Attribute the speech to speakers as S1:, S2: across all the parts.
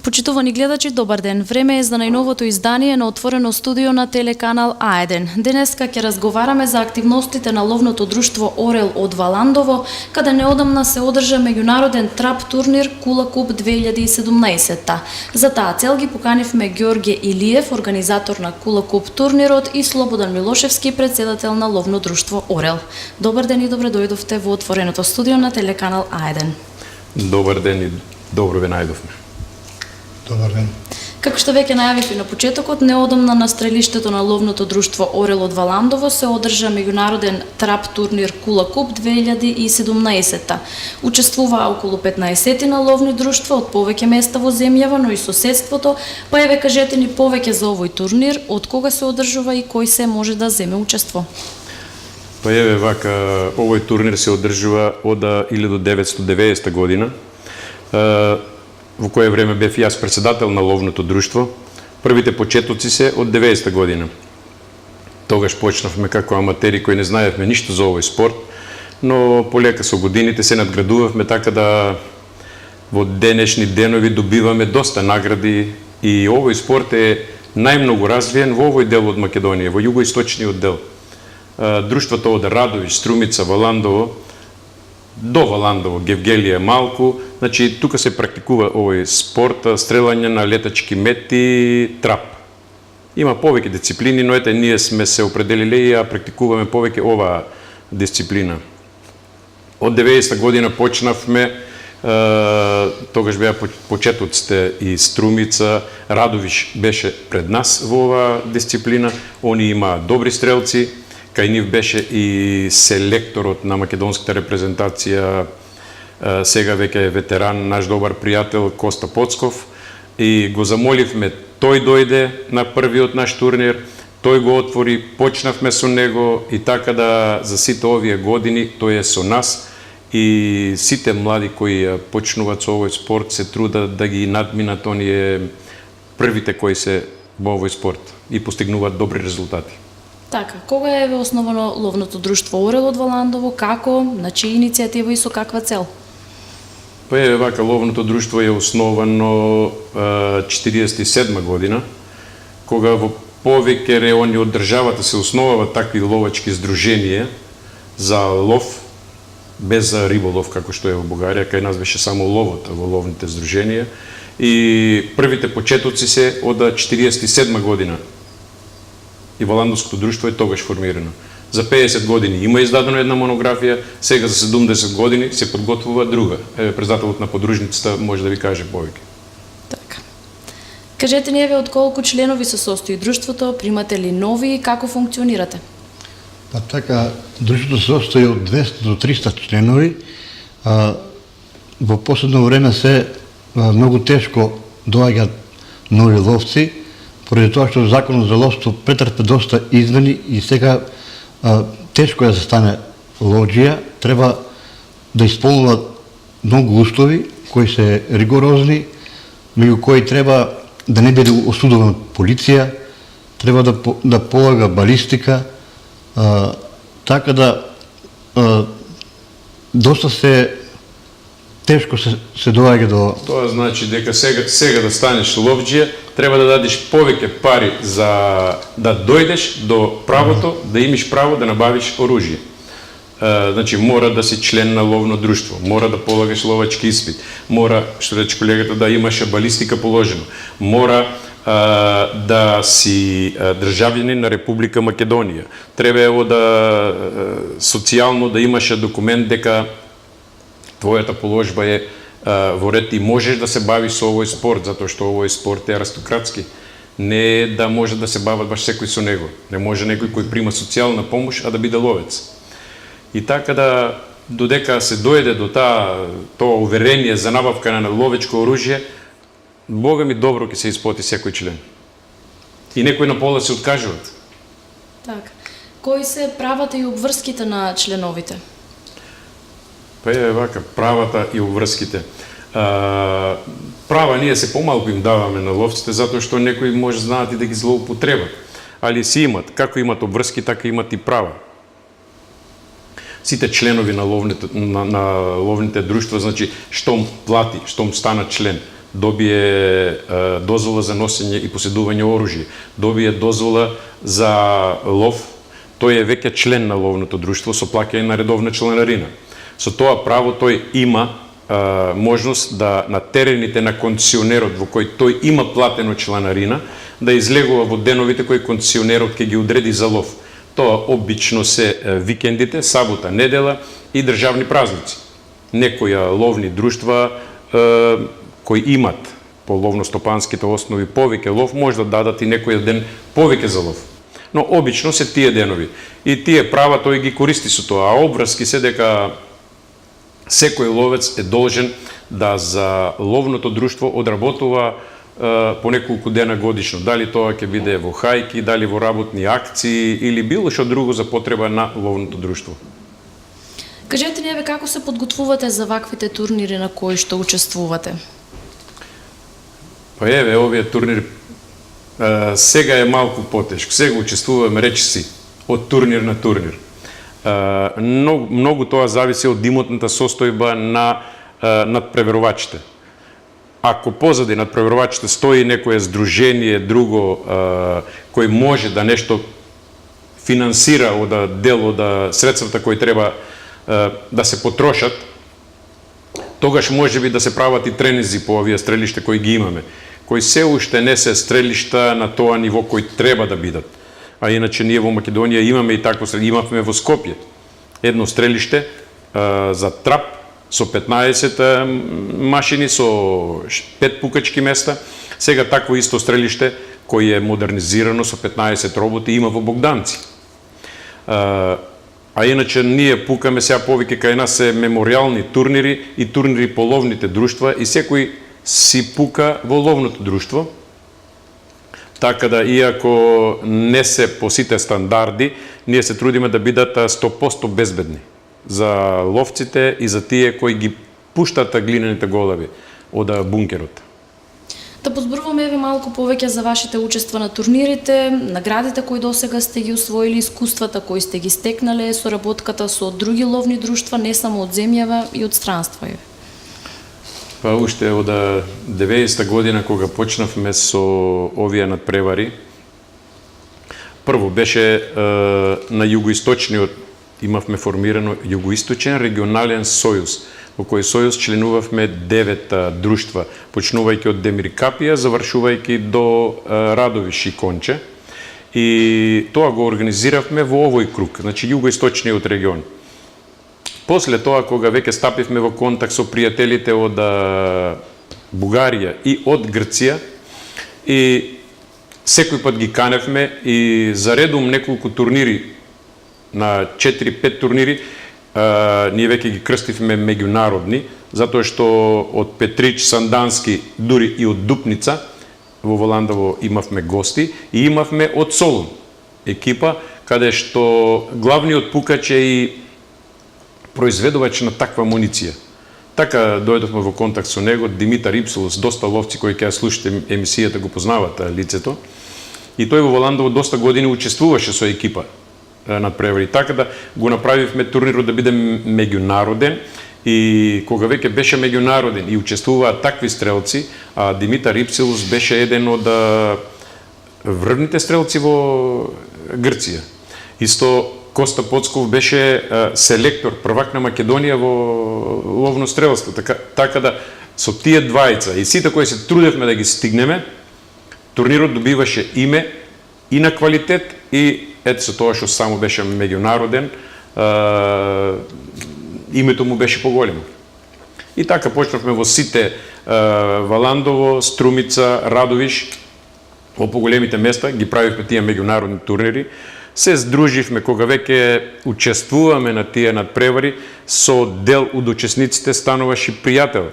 S1: Почитувани гледачи, добар ден. Време е за најновото издание на отворено студио на телеканал А1. Денеска ќе разговараме за активностите на ловното друштво Орел од Валандово, каде неодамна се одржа меѓународен трап турнир Кула Куп 2017. За таа цел ги поканивме Ѓорѓе Илиев, организатор на Кула Куп турнирот, и Слободан Милошевски, председател на ловно друштво Орел. Добар ден и добре дојдовте во отвореното студио на телеканал А1.
S2: Добар ден и добро ве најдовме.
S3: Добар ден.
S1: Како што веќе најавив и на почетокот, неодамна на стрелиштето на ловното друштво Орел од Валандово се одржа меѓународен трап турнир Кула Куп 2017. Учествуваа околу 15 на ловни друштва од повеќе места во земјава, но и соседството, па еве кажете ни повеќе за овој турнир, од кога се одржува и кој се може да земе учество.
S2: Па еве вака, овој турнир се одржува од 1990 година. Во кое време бев јас председател на ловното друштво. Првите почетоци се од 90 година. Тогаш почнавме како аматери кои не знаевме ништо за овој спорт, но полека со годините се надградувавме така да во денешни денови добиваме доста награди и овој спорт е најмногу развиен во овој дел од Македонија, во југоисточниот дел. Друштвото од Радовиш, Струмица, Валандово, до Валандово, Гевгелија, Малку, значи тука се практикува овој спорт, стрелање на летачки мети, трап. Има повеќе дисциплини, но ете ние сме се определиле и ја практикуваме повеќе оваа дисциплина. Од 90 година почнавме, тогаш беа почетоците и Струмица, Радовиш беше пред нас во оваа дисциплина, они имаат добри стрелци. Кај нив беше и селекторот на македонската репрезентација, сега веќе е ветеран, наш добар пријател Коста Поцков, и го замоливме тој дојде на првиот наш турнир, тој го отвори, почнавме со него и така да за сите овие години тој е со нас и сите млади кои почнуваат со овој спорт се трудат да ги надминат оние првите кои се во овој спорт и постигнуваат добри резултати.
S1: Така, кога е основано ловното друштво Орел од Валандово, како, на чија иницијатива и со каква цел?
S2: Па е вака, ловното друштво е основано 47 година, кога во повеќе реони од државата се основават такви ловачки здруженија за лов, без риболов како што е во Бугарија, кај нас беше само ловот во ловните здруженија, и првите почетоци се од 47 година. И Валандовското друштво е тогаш формирано. За 50 години има издадена една монографија, сега за 70 години се подготвува друга. Председателот на подружницата може да ви каже повеќе.
S1: Така. Кажете ни еве од колку членови се состои друштвото, примате ли нови и како функционирате?
S3: Па така, друштвото се состои од 200 до 300 членови. Во последно време се многу тешко доаѓаат нови ловци, поради тоа што законот за ловство претрпе доста измени и сега тешко е да стане лоџија, треба да исполнуваат многу услови кои се ригорозни, меѓу кои треба да не биде осудуван полиција, треба да полага балистика, така да доста се тешко се доаѓа до...
S2: Тоа значи дека сега да станеш ловџија, треба да дадеш повеќе пари за да дојдеш до правото, да имаш право да набавиш оружје. Значи мора да си член на ловно друштво, мора да полагаш ловачки испит, мора, што рече колегата, да имаш балистика положено, мора да си државјанин на Република Македонија. Треба социјално да имаш документ дека твојата положба е во ред и можеш да се бавиш со овој спорт, затоа што овој спорт е аристократски. Не е да може да се бават баш секој со него. Не може некој кој прима социјална помош, а да биде ловец. И така да, додека се дојде до тоа уверение за набавка на ловечко оружје, Бога ми добро ќе се исплати секој член. И некој на пола се откажуваат.
S1: Така. Кои се правата и обврските на членовите?
S2: Па е вака, правата и обврските. Права ние се помалку им даваме на ловците, затоа што некои може знаат и да ги злоупотребат. Али си имат, како имат обврски, така имат и права. Сите членови на ловните друштва, значи, штом плати, штом стана член, добие дозвола за носење и поседување оружје, добие дозвола за лов, тој е веќе член на ловното друштво со плаќање на редовна членарина. Со тоа право тој има можност да на терените на концесионерот во кој тој има платено членарина да излегува во деновите кои концесионерот ќе ги одреди за лов. Тоа обично се викендите, сабота, недела и државни празници. Некои ловни друштва кои имат по ловно-стопанските основи повеќе лов, може да дадат и некој ден повеќе за лов. Но обично се тие денови. И тие права тој ги користи со тоа, а обврски се дека секој ловец е должен да за ловното друштво одработува по неколку дена годишно. Дали тоа ќе биде во хајки, дали во работни акции или било што друго за потреба на ловното друштво.
S1: Кажете ни како се подготвувате за ваквите турнири на кои што учествувате?
S2: Па овие турнири сега е малку потешко. Сега учествуваме речиси од турнир на турнир. Многу тоа зависи од имотната состојба на надпреверувачите. Ако позади надпреверувачите стои некое здружение друго кој може да нешто финансира од дел од средствата кои треба да се потрошат, тогаш може би да се прават и тренинзи по овие стрелишта кои ги имаме, кои се уште не се стрелишта на тоа ниво кој треба да бидат. А иначе ние во Македонија имаме и такво имавме во Скопје едно стрелиште за трап со 15 машини, со 5 пукачки места. Сега такво исто стрелиште кој е модернизирано со 15 роботи има во Богданци. А иначе ние пукаме сега повеќе кај нас се мемориални турнири и турнири по ловните друштва и секој си пука во ловното друштво. Така да, иако не се по сите стандарди, ние се трудиме да бидат 100% безбедни за ловците и за тие кои ги пуштат глинените голови од бункерот.
S1: Да позборуваме малку повеќе за вашите учества на турнирите, наградите кои досега сте ги усвоили, искуствата кои сте ги стекнале, соработката со други ловни друштва, не само од земјава и од странства.
S2: Па уште од 90-та година кога почнавме со овие надпревари, прво беше на југоисточниот, имавме формирано југоисточен регионален сојуз, во кој сојуз членувавме 9 друштва, почнувајќи од Демир Капија, завршувајќи до Радовиш и Конче. И тоа го организиравме во овој круг, значи југоисточниот регион. После тоа, кога веќе стапивме во контакт со пријателите од Бугарија и од Грција, и секој пат ги каневме и за редум неколку турнири, на 4-5 турнири, ние веќе ги крстивме меѓународни, затоа што од Петрич, Сандански, дури и од Дупница, во Воландово имавме гости, и имавме од Солун екипа, каде што главниот пукач е и произведувач на таква муниција. Така дојдовме во контакт со него, Димитар Ипсулус, доста ловци кои ќе слушате емисијата го познават лицето. И тој во Воландово доста години учествуваше со екипа надпревари. Така да го направивме турнирот да биде меѓународен и кога веќе беше меѓународен и учествуваат такви стрелци, а Димитар Ипсулус беше еден од врвните стрелци во Грција. Исто Коста Поцков беше селектор, првак на Македонија во ловно стрелство. Така да со тие двајца и сите кои се трудевме да ги стигнеме, турнирот добиваше име и на квалитет и ето со тоа што само беше меѓународен, името му беше поголемо. И така почнавме во сите Валандово, Струмица, Радовиш, во поголемите места ги правивме тие меѓународни турнири. Се здруживме кога веќе учествуваме на тие надпревари, со дел од учесниците стануваше пријател.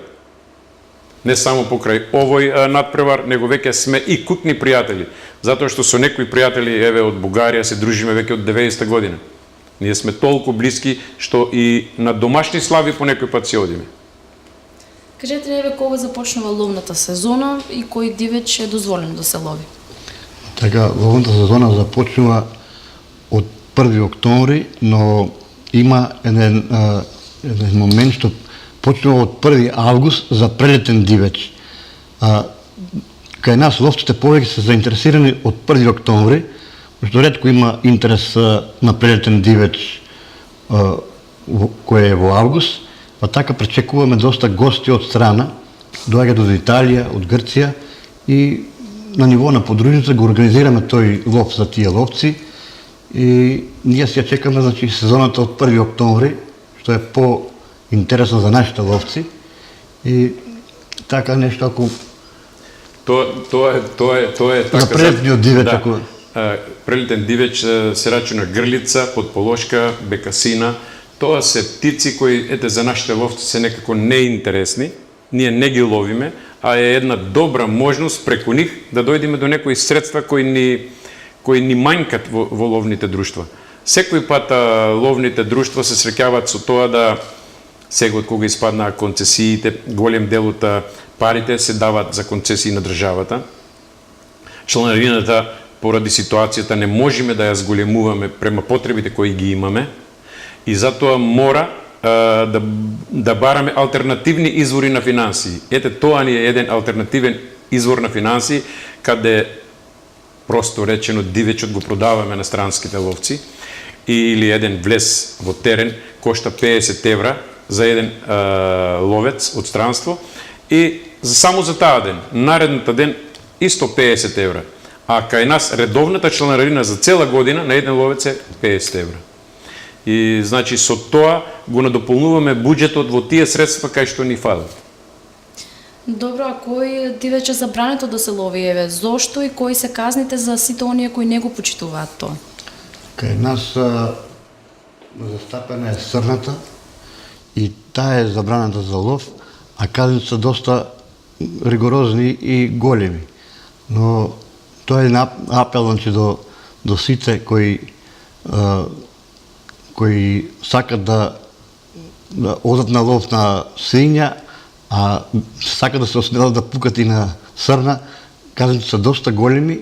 S2: Не само покрај овој надпревар, него веќе сме и кукни пријатели, затоа што со некои пријатели еве од Бугарија се дружиме веќе од 90-та година. Ние сме толку блиски што и на домашни слави по некој пат си одиме.
S1: Кажете ни кога започнува ловната сезона и кој дивеч е дозволено да се лови?
S3: Така, ловната сезона започнува од 1 октомври, но има еден момент што почнува од 1 август за прелетен дивеч. Кај нас ловците повеќе се заинтересирани од 1 октомври, пошто ретко има интерес на прелетен дивеч кој е во август, па така пречекуваме доста гости од страна, доаѓаат од Италија, од Грција и на ниво на подружница го организираме тој лов за тие ловци и ние си ја чекаме, значи, сезоната од 1 октомври, што е по-интересно за нашите ловци и така нешто ако
S2: Тоа е така.
S3: за прелетниот дивеч, ако
S2: прелетен дивеч се рачуна грлица, подполошка, бекасина. Тоа се птици кои за нашите ловци се некако неинтересни. Ние не ги ловиме, а е една добра можност преку нив да дојдеме до некои средства кои ни мањкат во ловните друштва. Секој пат ловните друштва се среќаваат со тоа да сега од кога испаднаа концесиите, голем дел од парите се дават за концесии на државата. Чланарината поради ситуацијата не можеме да ја зголемуваме према потребите кои ги имаме и затоа мора да бараме алтернативни извори на финансии. Тоа ни е еден алтернативен извор на финансии, каде просто речено дивечот го продаваме на странските ловци или еден влез во терен кошта 50 евра за еден ловец од странство и само за таа ден, наредната ден исто 50 евра. А кај нас редовната чланарина за цела година на еден ловец е 50 евра. И значи со тоа го надополнуваме буџетот во тие средства кај што ни фалат.
S1: Добро, а кој дивеч е забрането да се лови, еве, зошто и кои се казните за сите оние кои не го почитуваат тоа?
S3: кај нас застапена е срната и таа е забраната за лов, а казните се доста ригорозни и големи. Но тоа е апел, значи, до сите кои сакат да одат на лов на свиња, а сакат да се осмелат да пукат и на срна, казните се доста големи,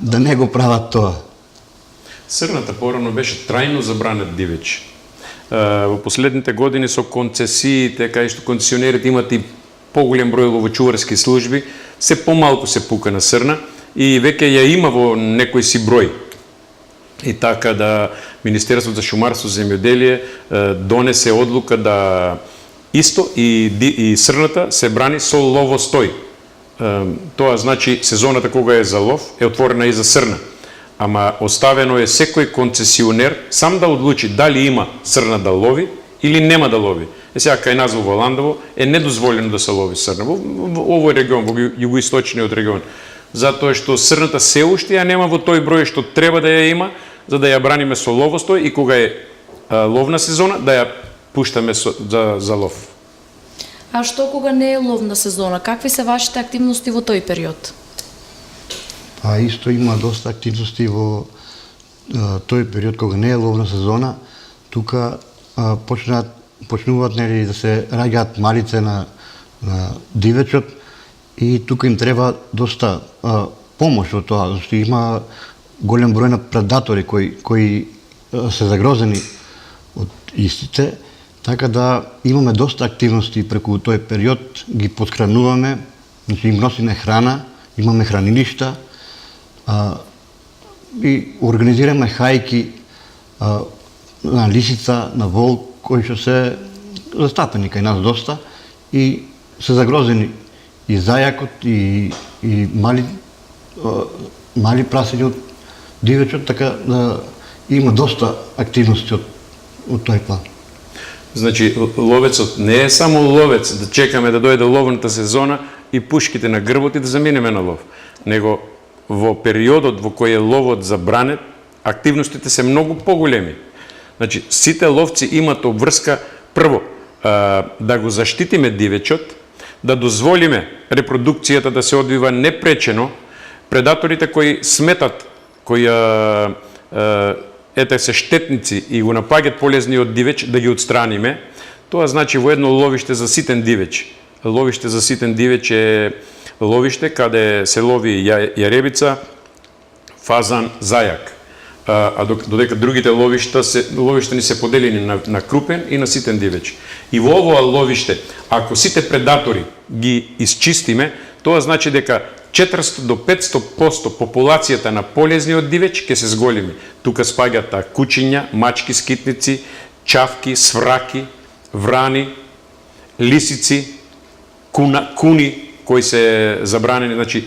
S3: да не го прават тоа.
S2: Срната порано беше трајно забранет дивеч. Во последните години со концесиите, кај што концесионерите имат и поголем број ловочуварски служби, се помалку се пука на срна и веќе ја има во некој си број. И така да Министерството за шумарство и земјоделие донесе одлука да исто и срната се брани со ловостој. Тоа значи сезоната кога е за лов е отворена и за срна. Ама оставено е секој концесионер сам да одлучи дали има срна да лови или нема да лови. Сега кај нас во Валандово е недозволено да се лови срна во овој регион, во југоисточниот регион. Затоа што срната се уште ја нема во тој број што треба да ја има, за да ја браниме со ловостој и кога е ловна сезона да ја пуштаме за лов.
S1: А што кога не е ловна сезона? Какви се вашите активности во тој период?
S3: А исто има доста активности во тој период кога не е ловна сезона. Тука почнуваат нели да се раѓаат малице на дивечот и тука им треба доста помош во тоа, зашто има голем број на предатори кои се загрозени од истите, така да имаме доста активности преку тој период, ги подхрануваме, значи им носиме храна, имаме хранилишта и организираме хајки на лисица, на вол, кои што се застапени кај нас доста и се загрозени и зајакот и мали прасиња од дивечот, така да има доста активности од тој план.
S2: Значи, ловецот не е само ловец, да чекаме да дојде ловната сезона и пушките на грбот и да заминеме на лов. Него во периодот во кој е ловот забранет, активностите се многу поголеми. Значи, сите ловци имат обврска, прво, да го заштитиме дивечот, да дозволиме репродукцијата да се одвива непречено, предаторите кои сметат, кои се штетници и го напаѓат полезниот дивеч, да ги отстраниме. Тоа значи во едно ловиште за ситен дивеч. Ловиште за ситен дивеч е ловиште каде се лови јаребица, фазан, зајак. А додека другите ловишта ни се поделени на крупен и на ситен дивеч. И во овоа ловиште, ако сите предатори ги исчистиме, тоа значи дека 400 до 500% популацијата на полезниот дивеч ќе се зголеми. Тука спаѓаат кучиња, мачки, скитници, чавки, свраки, врани, лисици, куни кои се забранени, значи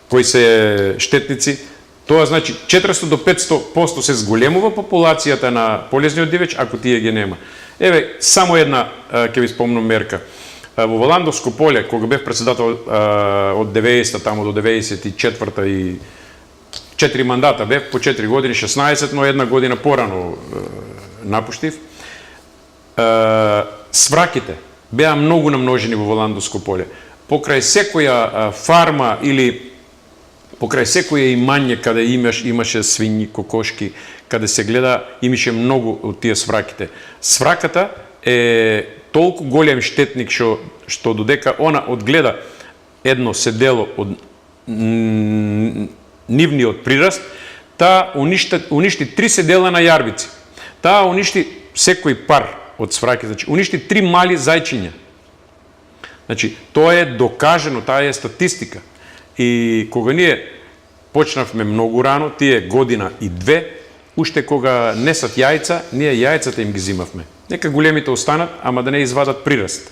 S2: кои се штетници. Тоа значи 400 до 500% се зголемува популацијата на полезниот дивеч ако тие ги нема. Еве само една ќе ви спомнам мерка. Во Валандовско поле, кога бев председател од 90-та тамо до 94-та и 4 мандата бев, по 4 години 16, но една година порано напуштив. Свраките беа многу намножени во Валандовско поле. Покрај секоја фарма или покрај секоја имање каде имаше свињи, кокошки, каде се гледа, имаше многу од тие свраките. Свраката е толку голем штетник што додека она одгледа едно седело од нивниот прираст, таа уништи 3 седела на јарбици. Таа уништи секој пар од свраки, значи уништи 3 мали зајчиња. Значи, тоа е докажено, таа е статистика. И кога ние почнавме многу рано, тие година и 2, уште кога несат јајца, ние јајцата им ги зимавме. Нека големите останат, ама да не извадат прираст.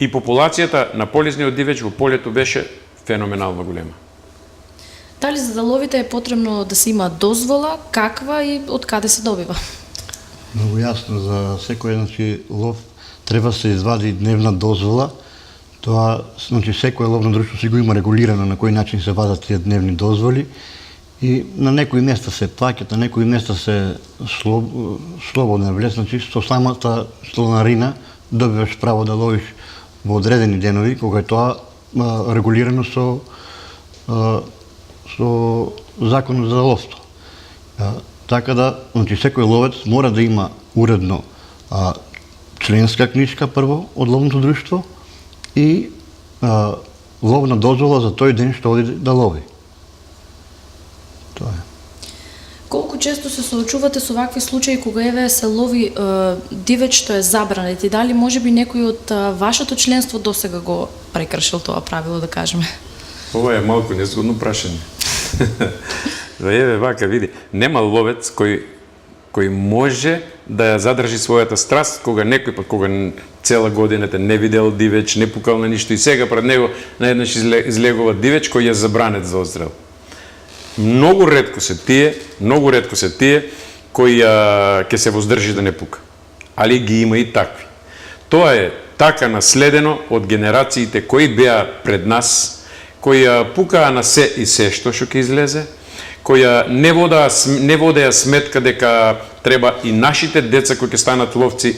S2: И популацијата на полезниот дивеч во полето беше феноменално голема.
S1: Дали за да ловите е потребно да се има дозвола, каква и од каде се добива?
S3: Многу јасно, за секој лов треба да се извади дневна дозвола. Тоа, значи, секој ловно друштво си го има регулирано на кој начин се вадат тие дневни дозволи и на некои места се плаќат, на некои места се слободен влез, значи со самата членарина добиваш право да ловиш во одредени денови, кога е тоа регулирано со законот за ловство. Така да, значи, секој ловец мора да има уредно членска книжка прво од ловното друштво и ловна дозвола за тој ден што оди да лови. Тоа е.
S1: Колку често се соочувате со вакви случаи кога еве се лови дивеч што е забранет и дали можеби некој од вашето членство досега го прекршил тоа правило, да кажеме?
S2: Ова е малку незгодно прашање. Еве вака види, нема ловец кој може да ја задржи својата страст кога некој пат, кога цела годината не видел дивеч, не пукал на ништо и сега пред него наеднаш излегува дивеч кој е забранет за одстрел. Многу ретко се тие кои ќе се воздржи да не пука. Али ги има и такви. Тоа е така наследено од генерациите кои беа пред нас, кои пукаа на се и се што ќе излезе, кои не водеа сметка дека треба и нашите деца кои ќе станат ловци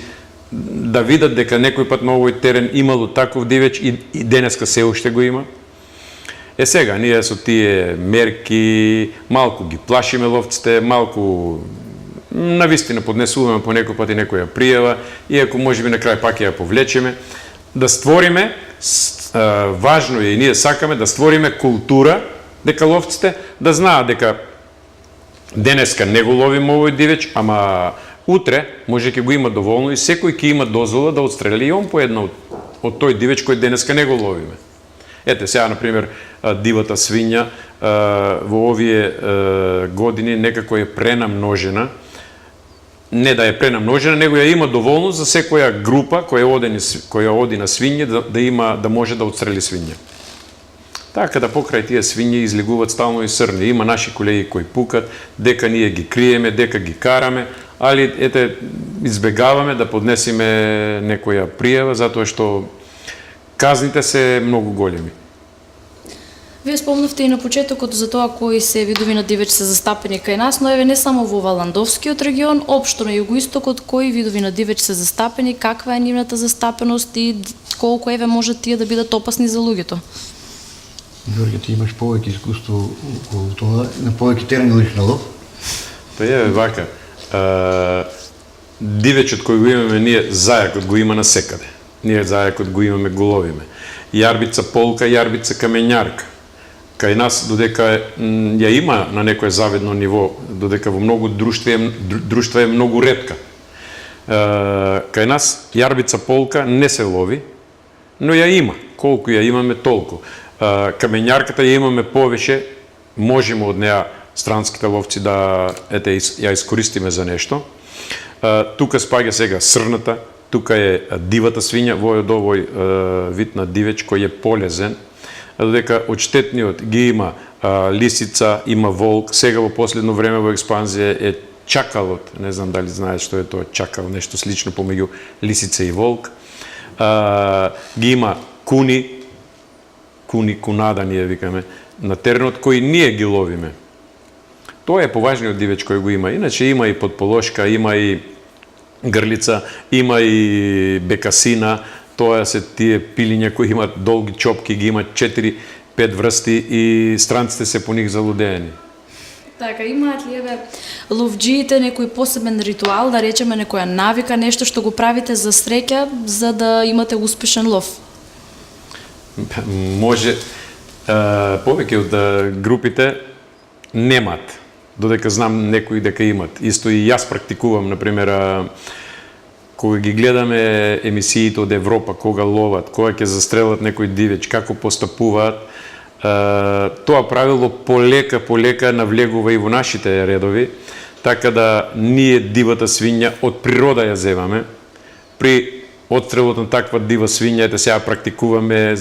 S2: да видат дека некој пат на овој терен имало таков дивеч и денеска се уште го има. Сега, ние со тие мерки малку ги плашиме ловците, малку навистина поднесуваме по некој пат и некоја пријава, иако можеби на крај пак ја повлечеме, да створиме, важно е и ние сакаме да створиме култура дека ловците да знаат дека денеска не го ловиме овој дивеч, ама утре може ќе го има доволно и секој ќе има дозвола да отстрели и он по една од тој дивеч кој денеска не го ловиме. Ете сега, например, дивата свиња во овие години некако е пренамножена. Не да е пренамножена, него ја има доволно за секоја група која оди на свиње да може да отстрели свиња. Така да покрај тие свињи излегуваат стално и срни. Има наши колеги кои пукат, дека ние ги криеме, дека ги караме, али ете избегаваме да поднесиме некоја пријава затоа што казните се многу големи.
S1: Вие спомнавте и на почетокот за тоа кои се видови на дивеч се застапени кај нас, но еве не само во Валандовскиот регион, општо на југоистокот, кои видови на дивеч се застапени, каква е нивната застапеност и колку еве можат тие да бидат опасни за луѓето?
S3: Ѓорѓе, ти имаш повеќе искуство околу тоа, на повеќе терени лиш на лов?
S2: Па е вака. Дивечот кој го имаме ние, зајакот го има насекаде. Ние зајакот го имаме, го ловиме. Јарбица полка, јарбица камењарка. Кај нас, додека ја има на некое завидно ниво, додека во многу друштва е многу ретка. Кај нас јарбица полка не се лови, но ја има. Колку ја имаме, толку. Камењарката ја имаме повеќе, можеме од неа странските ловци да ја искористиме за нешто. Тука спаѓа сега срната, тука е дивата свиња, од овој вид на дивеч кој е полезен, додека од штетниот ги има лисица, има волк, сега во последно време во експанзија е чакалот, не знам дали знаеш што е тоа чакал, нешто слично помеѓу лисица и волк. Ги има кунада ние викаме, на теренот кои ние ги ловиме. Тоа е поважниот дивеч кој го има. Иначе има и подполошка, има и грлица, има и бекасина, тоа се тие пилиња кои имат долги чопки, ги имат 4-5 врсти и странците се по нив залудеени.
S1: Така, имаат ли еве ловџиите некој посебен ритуал, да речеме некоја навика, нешто што го правите за среќа, за да имате успешен лов?
S2: Може, повеќе од групите немат, додека знам некои дека имат. Исто и јас практикувам, например, кога ги гледаме емисиите од Европа, кога ловат, кога ќе застрелат некој дивеч, како постапуваат, тоа правило полека навлегува и во нашите редови, така да ние дивата свиња од природа ја земаме. При отстрелот на таква дива свиња, ете сега практикуваме,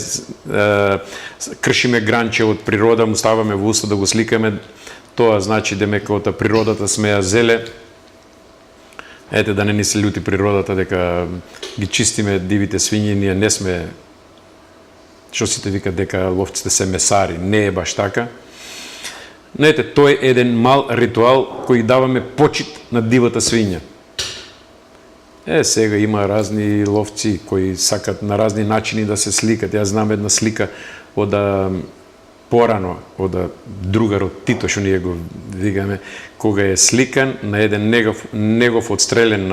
S2: кршиме гранче од природа, му ставаме во уста да го сликаме, тоа значи дека од природата сме ја зеле. Ете да не ни се љути природата дека ги чистиме дивите свињи, ние не сме, што сите викат дека ловците се месари, не е баш така. Но ете, тој е еден мал ритуал кој даваме почит на дивата свиња. Сега има разни ловци кои сакат на разни начини да се сликат. Јас знам една слика од порано, од другарот Тито, што ние го викаме, кога е сликан на еден негов отстрелен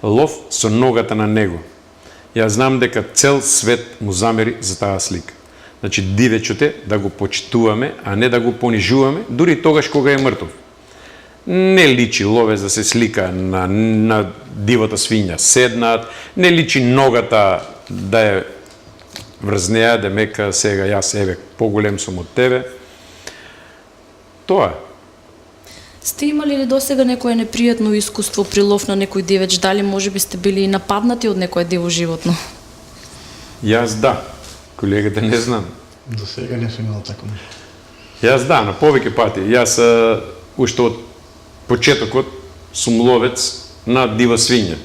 S2: лов со ногата на него. Јас знам дека цел свет му замери за таа слика. Значи, дивечот е да го почитуваме, а не да го понижуваме, дури тогаш кога е мртов. Не личи ловец да се слика на дивата свиња седнат, не личи ногата да е врз неа, да мека сега јас еве поголем сум од тебе. Тоа.
S1: Сте имали ли досега некое непријатно искуство при лов на некој дивеч? Дали можеби сте били нападнати од некое диво животно?
S2: Јас да. Колегата не знам.
S3: До сега не сум имал тако нешто.
S2: Јас да, на повеќе пати. Јас уште од почетокот сум ловец на дива свиња.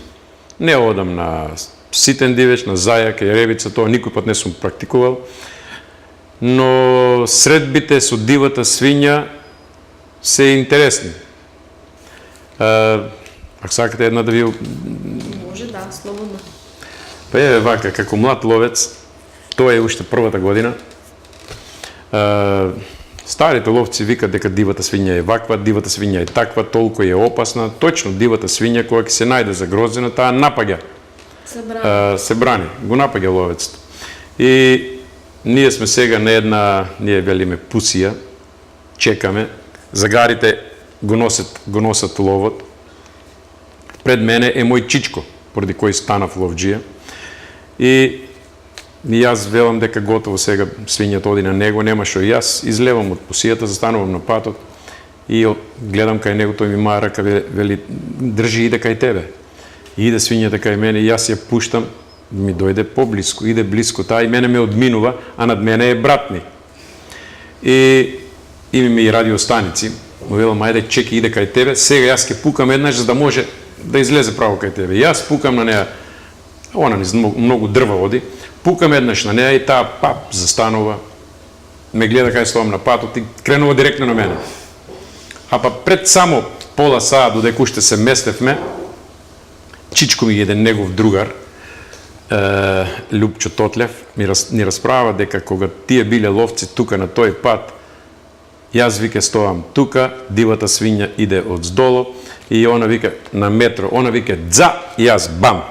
S2: Не одам на ситен дивеч, на зајак, јаревица, тоа никој пат не сум практикувал. Но средбите со дивата свиња се интересни. Ако сакате една да ви...
S1: Може, да, слободно.
S2: Па е вака, како млад ловец, тоа е уште првата година. Старите ловци викат дека дивата свиња е ваква, дивата свиња е таква, толку е опасна. Точно дивата свиња кога ќе се најде загрозена, таа напаѓа. Се брани. Го напаѓа ловецот. И ние сме сега на една, ние велиме пусија, чекаме. Загарите го носат ловот. Пред мене е мој чичко, поради кој станав ловџија. И јас велам дека готово сега свињата оди на него, нема што. Јас излевам од пусијата, застанувам на патот и гледам кај него, тој ми маа рака, вели, држи, иде кај тебе. И иде свињата кај мене, јас ја пуштам, ми дојде поблиску, иде блиску, таа и мене ме одминува, а над мене е брат ми. И имаме и радиостаници, му велам, ајде чеки, иде кај тебе, сега јас ќе пукам еднаш за да може да излезе право кај тебе. Јас пукам на неа, она низ многу дрва оди, пукам еднаш на неа и таа пап застанува, ме гледа кај стоам на патот и кренува директно на мене. А па пред само пола саат додека уште се местевме, чичко ми еден негов другар, Лјупчо Тотлев, ни расправа дека кога тие биле ловци тука на тој пат, јас вика стоам тука, дивата свиња иде од здоло и она вика на метро, она вика дза и јас бам.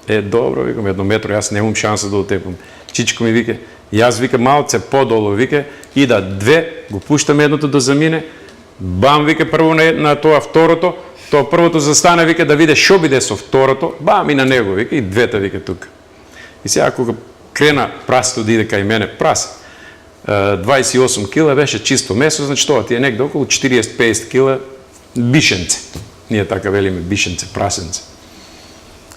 S2: Добро, викам, 1 метро, јас немам шанса да утепам. Чичко ми вика, јас вика малце подолу, вика, ида 2, го пуштам едното да замине, бам, вика прво на тоа второто, тоа првото застане, вика да виде што биде со второто, бам и на него, вика и 2 вика тука. И сега кога крена прасето да иде кај мене, прасе. 28 кила беше чисто месо, значи тоа ти е негде околу 40-50 кила бишенце. Ние така велиме бишенце, прасенце.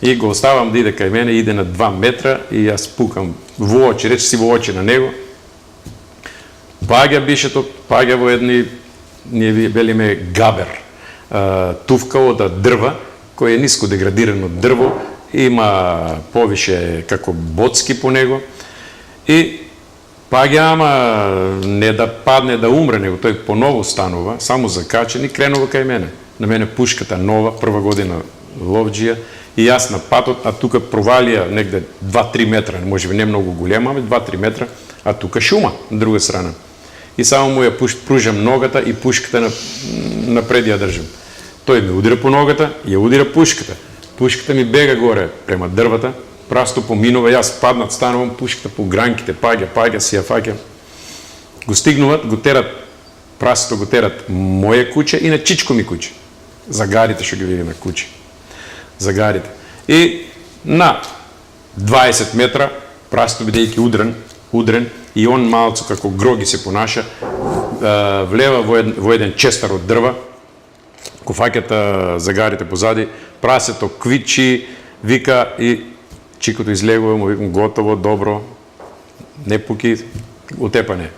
S2: И го оставам да иде кај мене, иде на 2 метра и јас пукам во очи, рече си во очи на него. Паѓа бишето, паѓа во едни, ние велиме габер, тувка од дрва, кој е ниско деградирано дрво, има повише како боцки по него и паѓа, ама не да падне да умре, него тој поново станува, само закачен и кренува кај мене. На мене пушката нова, прва година ловџија, и јас на патот, а тука провалија негде 2-3 метра, можеби не многу голема, ама 2-3 метра, а тука шума на друга страна. И само му ја пружам ногата и пушката напред ја држам. Тој ме удира по ногата, ја удира пушката. Пушката ми бега горе према дрвата, прасто поминува, јас паднат, станувам, пушката по гранките, паѓа, си ја фаќа. Го стигнуват, го терат, прасото го терат моје куќе и на чичко ми куќе. Загарите што ги видиме куќе. Загарите. И на 20 метра, прасто бидејќи удрен, и он малцо како гроги се понаша, влева во еден честар од дрва, ко фаќат загарите позади, прасето квичи, вика и чикото излегува, му викам готово, добро, не пуки, утепане.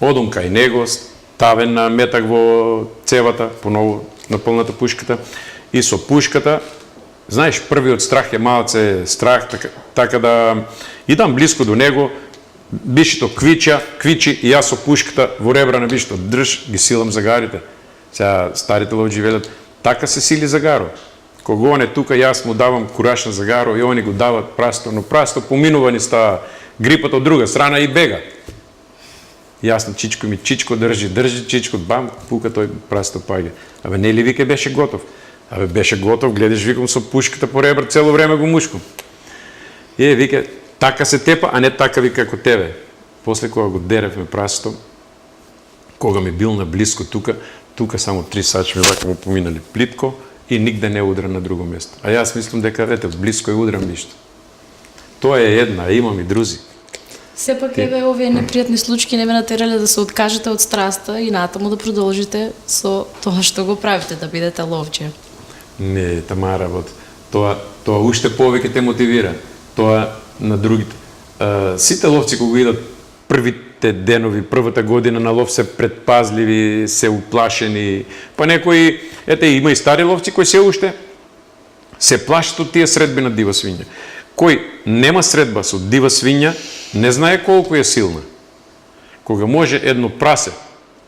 S2: Одум кај него, ставен на метак во цевата, поново на пълната пушката, и со пушката, знаеш, првиот страх е малце страх, така да идам близко до него, бишето квичи и јас со пушката во ребра на бишето држ, ги силам загарите. Сега старите ловџи велат, така се сили загаро. Кога он е тука, јас му давам кураж на загаро и они го дават прасто, но прасто поминува ни ста грипата од друга страна и бега. Јас на чичко ми, чичко држи чичко, бам, пука тој прасто паѓа. Абе, не ли вика беше готов? Абе, беше готов, гледаш, викам со пушката по ребра, цело време го мушкам. И вика, така се тепа, а не така вика како тебе. После кога го деревме прасто, кога ми бил наблизко тука само 3 сачми вака му поминали плитко и нигде не удран на друго место. А јас мислам дека, ете, близко е удран ништо. Тоа е една, имам и друзи.
S1: Сепак еве овие непријатни случаи не ме натерале да се откажете од страста и натаму да продолжите со тоа што го правите, да бидете ловче.
S2: Не, Тамара, тоа уште повеќе те мотивира. Тоа на другите. Сите ловци кога идат првите денови, првата година на лов се предпазливи, се уплашени. Па некои, ете, има и стари ловци кои се уште се плашат од тие средби на дива свиња. Кој нема средба со дива свиња, не знае колку е силна. Кога може едно прасе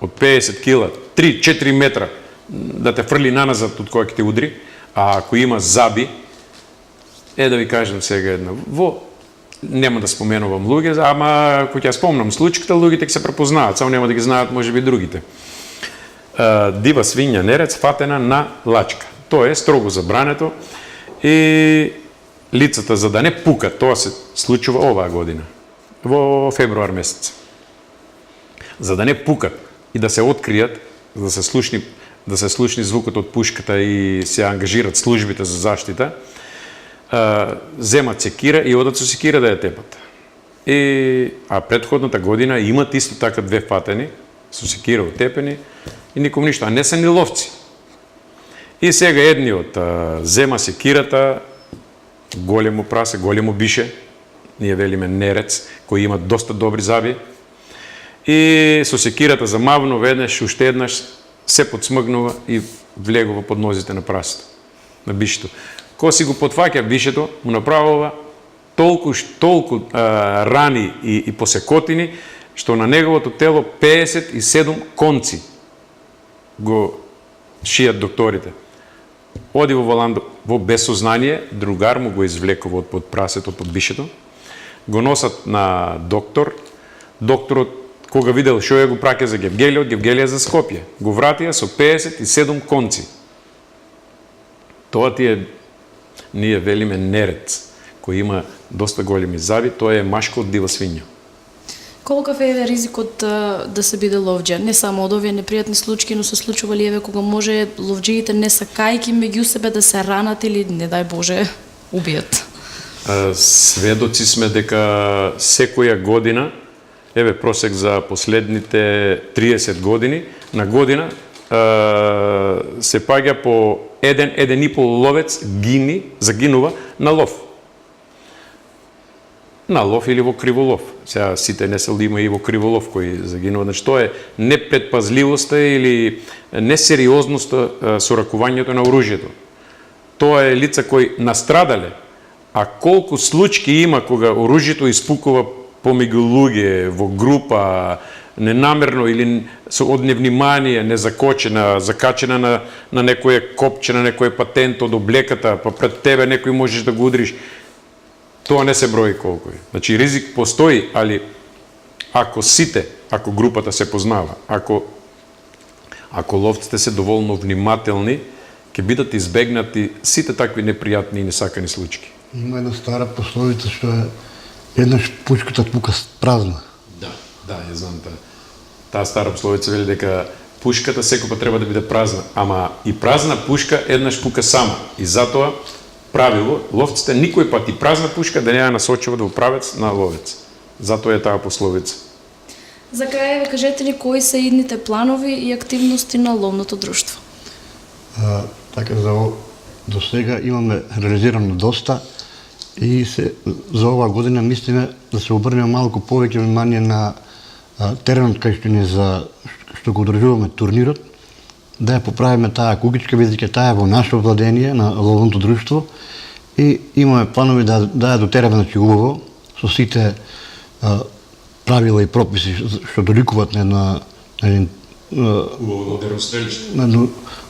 S2: од 50 кила, 3-4 метра да те фрли наназад од која ќе те удри, а ако има заби, да ви кажам сега една, нема да споменувам луѓе, ама ако ќе спомнам случката, луѓето ќе се препознаат, само нема да ги знаат можеби другите. Дива свиња нерец фатена на лачка. Тоа е строго забрането и лицата за да не пукат, тоа се случува оваа година, во февруар месец. За да не пукат и да се откријат, да се слушни звукот од пушката и се ангажират службите за заштита, земат секира и одат со секира да ја тепат. А претходната година имат исто така 2 фатени, со секира отепени и ником ништо, а не се ни ловци. И сега едниот зема секирата, големо прасе, големо бише, ние велиме нерец, кој има доста добри заби, и со секирата замавно веднаш, уште еднаш, се подсмгнува и влегува под нозите на прасето, на бишето. Кој си го потфаќа бишето, му направува толку рани и посекотини, што на неговото тело 57 конци го шијат докторите. Оди во Валандо во безсознание, другар му го извлекува од под прасето, под бишето, го носат на доктор, докторот кога видел што ја го праќа за Гевгелија, од Гевгелија за Скопје, го вратија со 57 конци. Тоа ти е, ние велиме нерец, кој има доста големи заби, тоа е машко од дива свиња.
S1: Колкав е ризикот да се биде ловџа? Не само од овие непријатни случаи, но се случували еве кога може ловџиите не сакајки меѓу себе да се ранат или, не дај Боже, убијат?
S2: Сведоци сме дека секоја година, еве просек за последните 30 години, на година се паѓа по 1,5 ловец загинува на лов. На лов или во криволов. Сега сите не се има и во криволов кои загинува. Значи тоа е непредпазливоста или несериозноста со ракувањето на оружјето. Тоа е лица кои настрадале. А колку случаи има кога оружјето испукува помеѓу луѓе, во група, ненамерно или од невнимание, незакочена, закачена на некоја копче, на некој патент од облеката, па пред тебе некој можеш да го удриш. Тоа не се брои колку е. Значи ризик постои, али ако групата се познава, ако ловците се доволно внимателни, ќе бидат избегнати сите такви непријатни и несакани случаи.
S3: Има една стара пословица што е еднаш пушката пука празна.
S2: Да, ја знам таа. Таа стара пословица вели дека пушката секогаш треба да биде празна, ама и празна пушка еднаш пука сама. И затоа правило, ловците никој пат и празна пушка да не ја насочуваат во правец на ловец. Затоа е таа пословица.
S1: За крај, кажете ни кои се идните планови и активности на ловното друштво?
S3: Така до сега имаме реализирано доста и за оваа година мислиме да се обрнеме малку повеќе внимание на теренот кај што го одржуваме турнирот, да ја поправиме таа кугичка, бидејќи таа е во наше владение на ловното друштво и имаме планови да ја дотераме убаво со сите правила и прописи што доликуваат на едно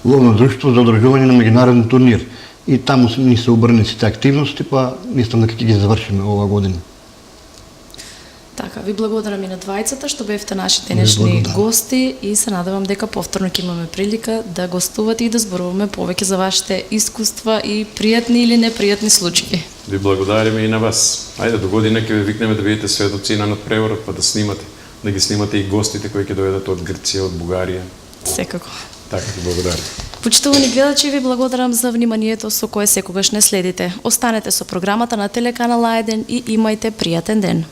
S3: ловно друштво за одржување на меѓународен турнир. И таму ни се обрне сите активности, па мислам дека ќе ги завршиме оваа година.
S1: Така, ви благодарам и на двајцата што бевте наши денешни гости и се надевам дека повторно ќе имаме прилика да гостувате и да зборуваме повеќе за вашите искуства и пријатни или непријатни случаи.
S2: Ви благодариме и на вас. Ајде до година ќе ве викнеме да бидете сведоци на надпреворот, па да снимате. Да ги снимате и гостите кои ќе дојдат од Грција, од Бугарија.
S1: Секако.
S2: Така ви благодарам.
S1: Почитувани гледачи, ви благодарам за вниманието со кое секогаш не следите. Останете со програмата на телеканал А1 и имајте пријатен ден.